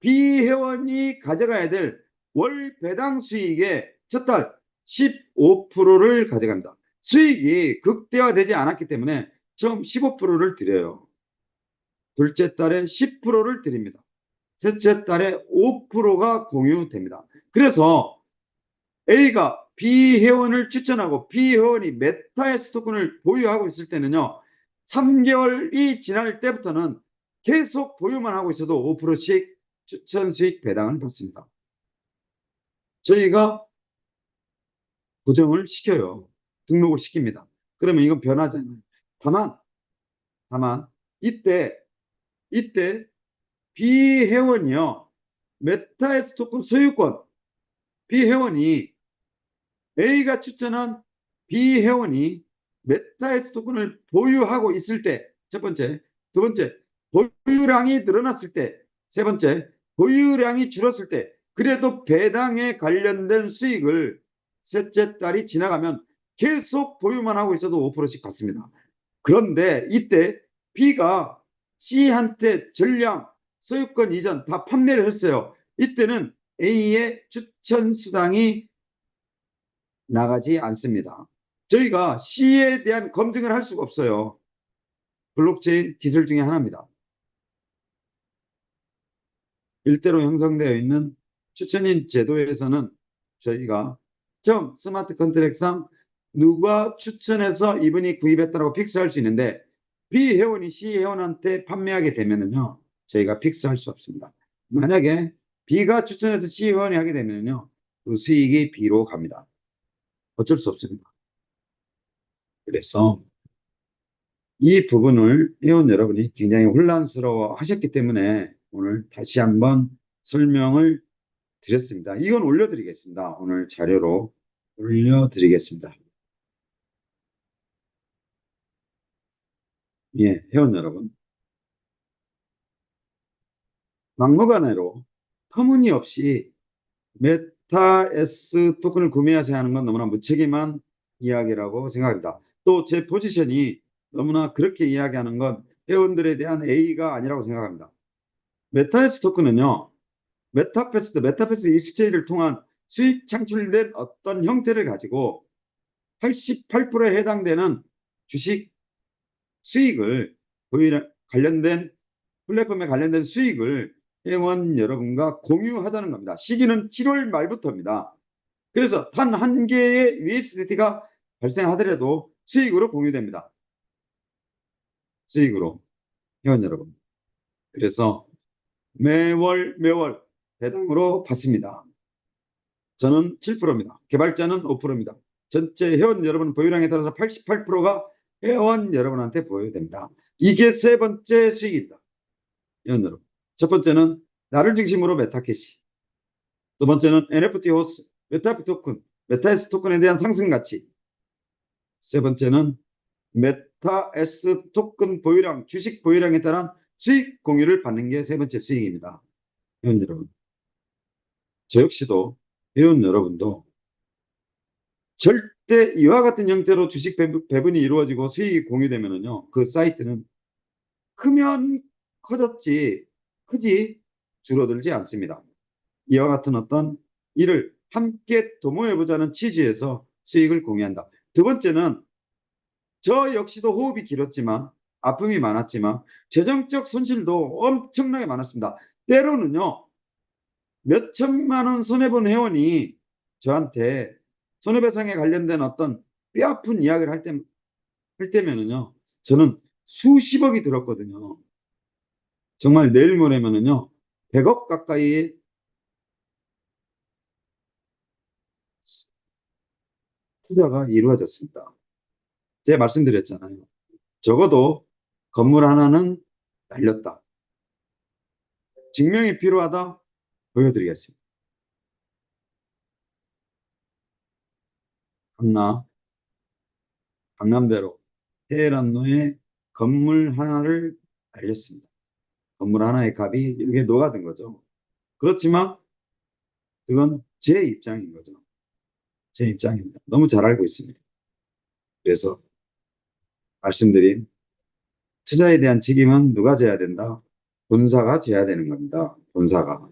B 회원이 가져가야 될 월 배당 수익의 첫 달 15%를 가져갑니다. 수익이 극대화되지 않았기 때문에 처음 15%를 드려요. 둘째 달에 10%를 드립니다. 셋째 달에 5%가 공유됩니다. 그래서 A가 B 회원을 추천하고 B 회원이 메타에스 토큰을 보유하고 있을 때는요, 3개월이 지날 때부터는 계속 보유만 하고 있어도 5%씩 추천 수익 배당을 받습니다. 저희가 고정을 시켜요. 등록을 시킵니다. 그러면 이건 변하잖아요. 다만 이때 B회원이요, 메타에스 토큰 소유권, B회원이 A가 추천한 B회원이 메타에스 토큰을 보유하고 있을 때, 첫 번째. 두 번째, 보유량이 늘어났을 때. 세 번째, 보유량이 줄었을 때. 그래도 배당에 관련된 수익을 셋째 달이 지나가면 계속 보유만 하고 있어도 5%씩 받습니다. 그런데 이때 B가 C한테 전량 소유권 이전 다 판매를 했어요. 이때는 A의 추천 수당이 나가지 않습니다. 저희가 C에 대한 검증을 할 수가 없어요. 블록체인 기술 중에 하나입니다. 일대로 형성되어 있는 추천인 제도에서는 저희가 처음 스마트 컨트랙상 누가 추천해서 이분이 구입했다고 픽스할 수 있는데 B 회원이 C 회원한테 판매하게 되면은요, 저희가 픽스할 수 없습니다. 만약에 B가 추천해서 C 회원이 하게 되면은요, 그 수익이 B로 갑니다. 어쩔 수 없습니다. 그래서 이 부분을 회원 여러분이 굉장히 혼란스러워 하셨기 때문에 오늘 다시 한번 설명을 드렸습니다. 이건 올려드리겠습니다. 오늘 자료로 올려드리겠습니다. 예, 회원 여러분. 막무가내로 터무니없이 메타 S 토큰을 구매하셔야 하는 건 너무나 무책임한 이야기라고 생각합니다. 또 제 포지션이 너무나 그렇게 이야기하는 건 회원들에 대한 A가 아니라고 생각합니다. 메타 S 토큰은요, 메타패스 익스체인지를 통한 수익 창출된 어떤 형태를 가지고 88%에 해당되는 주식 수익을 관련된 플랫폼에 관련된 수익을 회원 여러분과 공유하자는 겁니다. 시기는 7월 말부터입니다. 그래서 단 한 개의 USDT가 발생하더라도 수익으로 공유됩니다. 수익으로 회원 여러분. 그래서 매월 배당으로 받습니다. 저는 7%입니다. 개발자는 5%입니다. 전체 회원 여러분 보유량에 따라서 88%가 회원 여러분한테 보유됩니다. 이게 세 번째 수익입니다. 회원 여러분. 첫 번째는 나를 중심으로 메타캐시. 두 번째는 NFT 호스, 메타 토큰, 메타에스 토큰에 대한 상승 가치. 세 번째는 메타에스 토큰 보유량, 주식 보유량에 따른 수익 공유를 받는 게 세 번째 수익입니다. 회원 여러분. 저 역시도 회원 여러분도 절대 이와 같은 형태로 주식 배분이 이루어지고 수익이 공유되면은요, 그 사이트는 크면 커졌지, 크지 줄어들지 않습니다. 이와 같은 어떤 일을 함께 도모해보자는 취지에서 수익을 공유한다. 두 번째는 저 역시도 호흡이 길었지만 아픔이 많았지만 재정적 손실도 엄청나게 많았습니다. 때로는요, 몇 천만 원 손해본 회원이 저한테 손해배상에 관련된 어떤 뼈아픈 이야기를 할 때면은요, 저는 수십억이 들었거든요. 정말 내일 모레면은요, 100억 가까이의 투자가 이루어졌습니다. 제가 말씀드렸잖아요. 적어도 건물 하나는 날렸다. 증명이 필요하다? 보여드리겠습니다. 강남대로 테헤란로에 건물 하나를 날렸습니다. 건물 하나의 값이 이렇게 녹아든 거죠. 그렇지만 그건 제 입장인 거죠. 제 입장입니다. 너무 잘 알고 있습니다. 그래서 말씀드린 투자에 대한 책임은 누가 져야 된다? 본사가 져야 되는 겁니다. 본사가.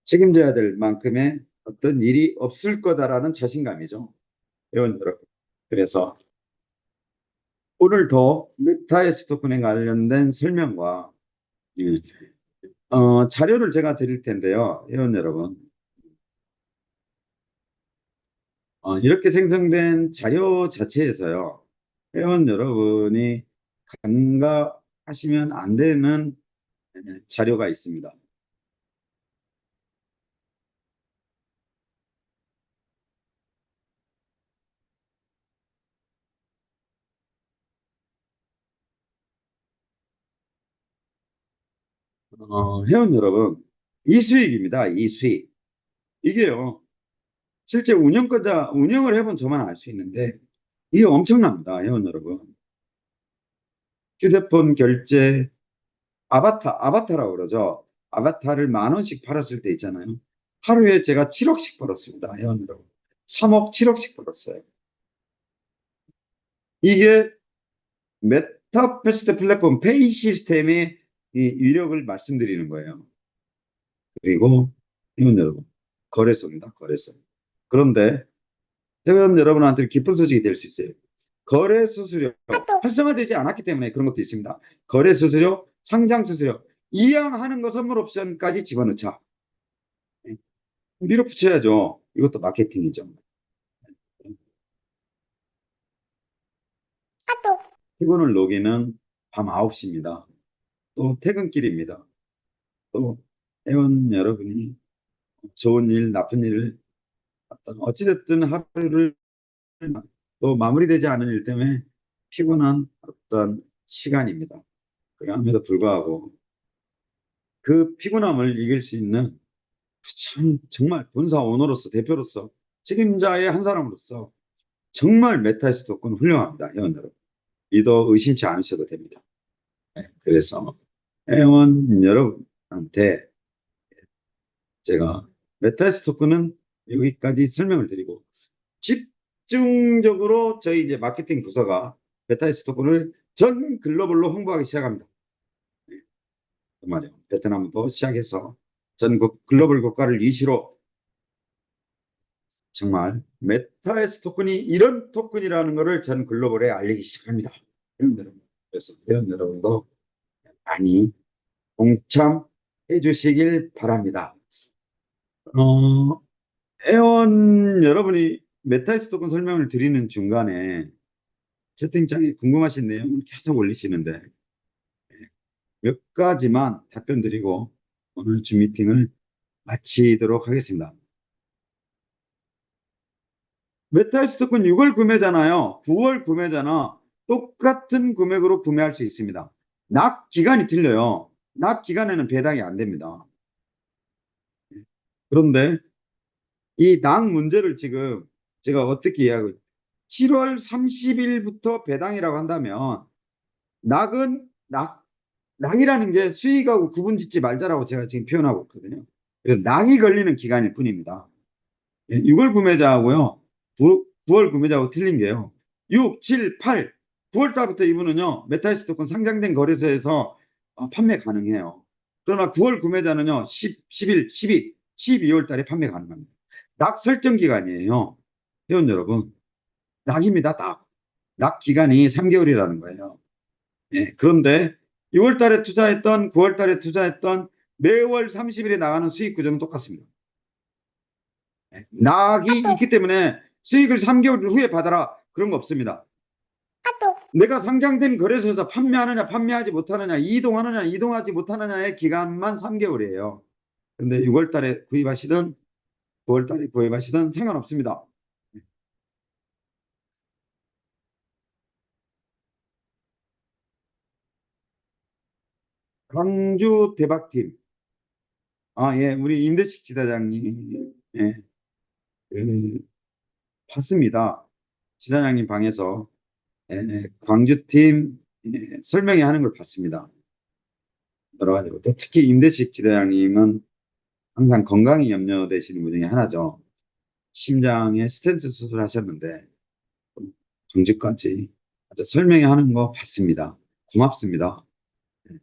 책임져야 될 만큼의 어떤 일이 없을 거다라는 자신감이죠. 회원 여러분. 그래서 오늘도 메타에스 토큰에 관련된 설명과 자료를 제가 드릴 텐데요. 회원 여러분. 이렇게 생성된 자료 자체에서요. 회원 여러분이 간과하시면 안 되는 자료가 있습니다. 회원 여러분, 이 수익입니다. 이 수익. 이게요. 실제 운영을 해본 저만 알 수 있는데 이게 엄청납니다. 회원 여러분. 휴대폰 결제, 아바타라고 그러죠. 아바타를 10,000원씩 팔았을 때 있잖아요. 하루에 제가 7억씩 벌었습니다. 회원 여러분. 3억, 7억씩 벌었어요. 이게 메타패스트 플랫폼 페이 시스템의 이 위력을 말씀드리는 거예요. 그리고 회원 여러분, 거래소입니다. 거래소. 그런데 회원 여러분한테 기쁜 소식이 될 수 있어요. 거래 수수료 활성화되지 않았기 때문에 그런 것도 있습니다. 거래 수수료, 상장 수수료, 이양하는 거 선물 옵션까지 집어넣자. 밀어붙여야죠. 이것도 마케팅이죠. 피곤을 녹이는 밤 9시입니다. 또 퇴근길입니다. 또 회원 여러분이 좋은 일, 나쁜 일을 어찌됐든 하루를 또 마무리되지 않은 일 때문에 피곤한 어떤 시간입니다. 그럼에도 불구하고 그 피곤함을 이길 수 있는 참 정말 본사 오너로서 대표로서 책임자의 한 사람으로서 정말 메타에스 토큰 훌륭합니다. 회원 여러분. 믿어 의심치 않으셔도 됩니다. 네, 그래서 회원 여러분한테 제가 메타에스 토큰은 여기까지 설명을 드리고 집중적으로 저희 이제 마케팅 부서가 메타에스 토큰을 전 글로벌로 홍보하기 시작합니다. 정말요. 베트남도 시작해서 전 글로벌 국가를 이시로 정말 메타에스 토큰이 이런 토큰이라는 것을 전 글로벌에 알리기 시작합니다. 회원 여러분. 그래서 회원 여러분도 많이 동참해 주시길 바랍니다. 회원 여러분이 메타에스 토큰 설명을 드리는 중간에 채팅창에 궁금하신 내용을 계속 올리시는데 몇 가지만 답변 드리고 오늘 주 미팅을 마치도록 하겠습니다. 메타에스 토큰 6월 구매잖아요. 9월 구매잖아. 똑같은 금액으로 구매할 수 있습니다. 낙 기간이 틀려요. 낙 기간에는 배당이 안 됩니다. 그런데 이 낙 문제를 지금 제가 어떻게 이해하고 7월 30일부터 배당이라고 한다면 낙은 낙이라는 게 수익하고 구분 짓지 말자라고 제가 지금 표현하고 있거든요. 그래서 낙이 걸리는 기간일 뿐입니다. 6월 구매자하고요. 9월 구매자하고 틀린 게요. 6, 7, 8, 9월 달부터 이분은요. 메타이스 토큰 상장된 거래소에서 판매 가능해요. 그러나 9월 구매자는요. 10, 11, 12, 12월 달에 판매 가능합니다. 낙 설정 기간이에요. 회원 여러분. 낙입니다. 낙. 낙 기간이 3개월이라는 거예요. 예, 그런데 6월 달에 투자했던 9월 달에 투자했던 매월 30일에 나가는 수익 구조는 똑같습니다. 낙이 있기 때문에 수익을 3개월 후에 받아라. 그런 거 없습니다. 내가 상장된 거래소에서 판매하느냐, 판매하지 못하느냐, 이동하느냐, 이동하지 못하느냐의 기간만 3개월이에요. 근데 6월 달에 구입하시든 9월 달에 구입하시든 상관없습니다. 광주 대박팀. 아, 예, 우리 임대식 지사장님. 예, 봤습니다. 지사장님 방에서 광주팀 설명회 하는 걸 봤습니다. 여러 가지로. 또 특히 임대식 지사장님은 항상 건강이 염려되시는 분 중에 하나죠. 심장에 스텐트 수술하셨는데 정직까지 설명회 하는 거 봤습니다. 고맙습니다.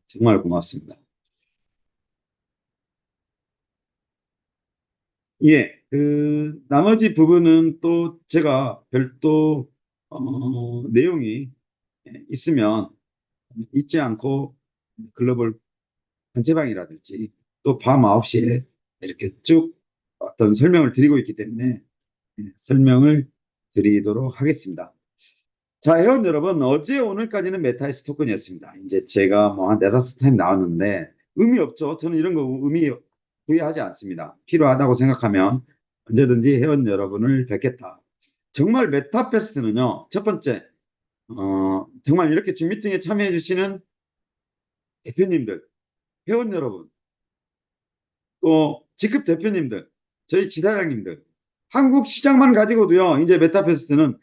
정말 고맙습니다. 예, 나머지 부분은 또 제가 별도 내용이 있으면 잊지 않고 글로벌 단체방이라든지 또 밤 9시에 이렇게 쭉 어떤 설명을 드리고 있기 때문에 설명을 드리도록 하겠습니다. 자, 회원 여러분, 어제 오늘까지는 메타이스 토큰이었습니다. 이제 제가 뭐 한 네다섯 타임 나왔는데 의미 없죠. 저는 이런 거 의미 부여하지 않습니다. 필요하다고 생각하면 언제든지 회원 여러분을 뵙겠다. 정말 메타페스트는요, 첫 번째, 정말 이렇게 줌 미팅에 참여해 주시는 대표님들, 회원 여러분, 또 직급 대표님들, 저희 지사장님들, 한국 시장만 가지고도요, 이제 메타페스트는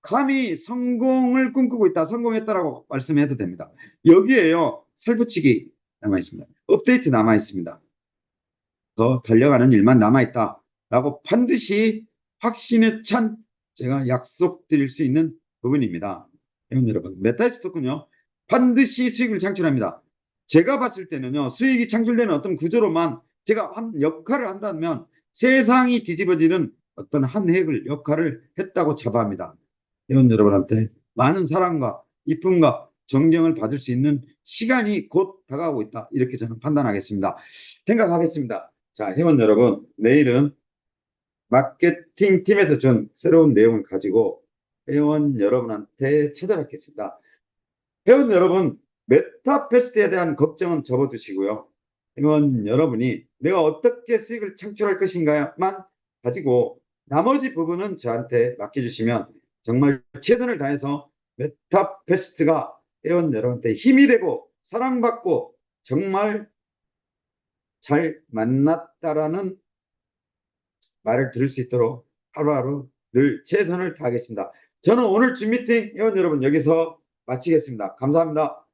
감히 성공을 꿈꾸고 있다, 성공했다라고 말씀해도 됩니다. 여기에요, 살붙이기 남아 있습니다. 업데이트 남아 있습니다. 더 달려가는 일만 남아 있다라고 반드시 확신에 찬 제가 약속드릴 수 있는 부분입니다. 여러분, 메타이스 토큰요, 반드시 수익을 창출합니다. 제가 봤을 때는요, 수익이 창출되는 어떤 구조로만 제가 한 역할을 한다면 세상이 뒤집어지는 어떤 한 획을 역할을 했다고 자부합니다. 회원 여러분한테 많은 사랑과 이쁨과 존경을 받을 수 있는 시간이 곧 다가오고 있다. 이렇게 저는 판단하겠습니다. 생각하겠습니다. 자, 회원 여러분, 내일은 마케팅 팀에서 준 새로운 내용을 가지고 회원 여러분한테 찾아뵙겠습니다. 회원 여러분, 메타페스트에 대한 걱정은 접어두시고요. 회원 여러분이 내가 어떻게 수익을 창출할 것인가만 가지고 나머지 부분은 저한테 맡겨주시면 정말 최선을 다해서 메타페스트가 회원 여러분한테 힘이 되고 사랑받고 정말 잘 만났다라는 말을 들을 수 있도록 하루하루 늘 최선을 다하겠습니다. 저는 오늘 줌 미팅 회원 여러분 여기서 마치겠습니다. 감사합니다.